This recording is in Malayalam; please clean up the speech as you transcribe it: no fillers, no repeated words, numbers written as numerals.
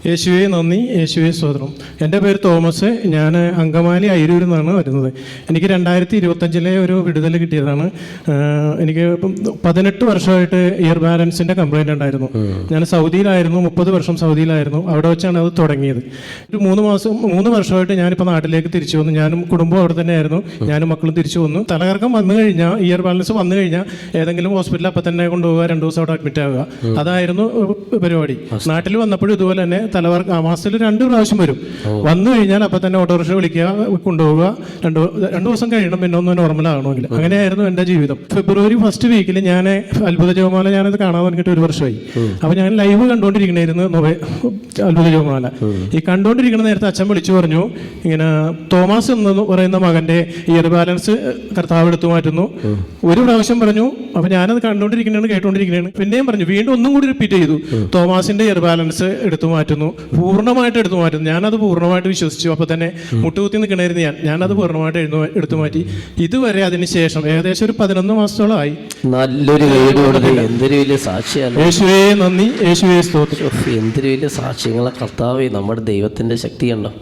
യേശുവെ നന്ദി, യേശുവെ സ്തോത്രം. എൻ്റെ പേര് തോമസ്. ഞാൻ അങ്കമാലി അയിരൂരിൽ നിന്നാണ് വരുന്നത്. എനിക്ക് 2025 ഒരു വിടുതൽ കിട്ടിയതാണ്. എനിക്ക് 18 വർഷമായിട്ട് ഇയർ ബാലൻസിൻ്റെ കംപ്ലൈൻ്റ് ഉണ്ടായിരുന്നു. ഞാൻ സൗദിയിലായിരുന്നു, 30 വർഷം സൗദിയിലായിരുന്നു. അവിടെ വെച്ചാണ് അത് തുടങ്ങിയത്. ഒരു 3 വർഷമായിട്ട് ഞാനിപ്പോൾ നാട്ടിലേക്ക് തിരിച്ചു വന്നു. ഞാനും കുടുംബം അവിടെ തന്നെയായിരുന്നു. ഞാനും മക്കളും തിരിച്ചു വന്നു. തലകറക്കം വന്നു കഴിഞ്ഞാൽ, ഇയർ ബാലൻസ് വന്നു കഴിഞ്ഞാൽ ഏതെങ്കിലും ഹോസ്പിറ്റലിൽ അപ്പം തന്നെ കൊണ്ടുപോകുക, 2 ദിവസം അവിടെ അഡ്മിറ്റ് ആവുക. അതായിരുന്നു പരിപാടി. നാട്ടിൽ വന്നപ്പോഴും ഇതുപോലെ തന്നെ മാസത്തിൽ 2 പ്രാവശ്യം വരും. വന്നു കഴിഞ്ഞാൽ അപ്പം തന്നെ ഓട്ടോറിക്ഷ വിളിക്കുക, കൊണ്ടുപോവുക. 2 ദിവസം കഴിയണം പിന്നെ ഒന്ന് നോർമലാകണമെങ്കിൽ. അങ്ങനെയായിരുന്നു എൻ്റെ ജീവിതം. ഫെബ്രുവരി 1st വീക്കിൽ ഞാൻ അത്ഭുത ജപമാല ഞാനത് കാണാൻ തുടങ്ങിയിട്ട് 1 വർഷമായി. അപ്പോൾ ഞാൻ ലൈവ് കണ്ടുകൊണ്ടിരിക്കണായിരുന്നു അത്ഭുത ജപമാല. ഈ കണ്ടുകൊണ്ടിരിക്കുന്ന നേരത്തെ അച്ഛൻ വിളിച്ചു പറഞ്ഞു, ഇങ്ങനെ തോമസ് എന്ന് പറയുന്ന മകൻ്റെ ഇയർ ബാലൻസ് കർത്താവ് എടുത്തു മാറ്റുന്നു. 1 പ്രാവശ്യം പറഞ്ഞു. അപ്പോൾ ഞാനത് കണ്ടുകൊണ്ടിരിക്കുന്നതാണ്, കേട്ടുകൊണ്ടിരിക്കുന്നതാണ്. പിന്നെയും പറഞ്ഞു, വീണ്ടും ഒന്നും കൂടി റിപ്പീറ്റ് ചെയ്തു, തോമസിൻ്റെ ഇയർ ബാലൻസ് എടുത്തു മാറ്റുന്നു, പൂർണ്ണമായിട്ട് എടുത്തു മാറ്റുന്നു. ഞാനത് പൂർണ്ണമായിട്ട് വിശ്വസിച്ചു. അപ്പോൾ തന്നെ മുട്ടുകുത്തി നിൽക്കണായിരുന്നു ഞാനത് പൂർണ്ണമായിട്ട് എടുത്തു മാറ്റി. ഇതുവരെ അതിന് ശേഷം ഏകദേശം ഒരു 11 മാസത്തോളമായി. നല്ലൊരു എന്തൊരു വലിയ സാക്ഷിയാണ്. യേശുവേ നന്ദി, യേശുവേ സ്തോത്രം. എന്തൊരു വലിയ സാക്ഷ്യങ്ങളെ കർത്താവേ, നമ്മുടെ ദൈവത്തിന്റെ ശക്തി കണ്ടോ.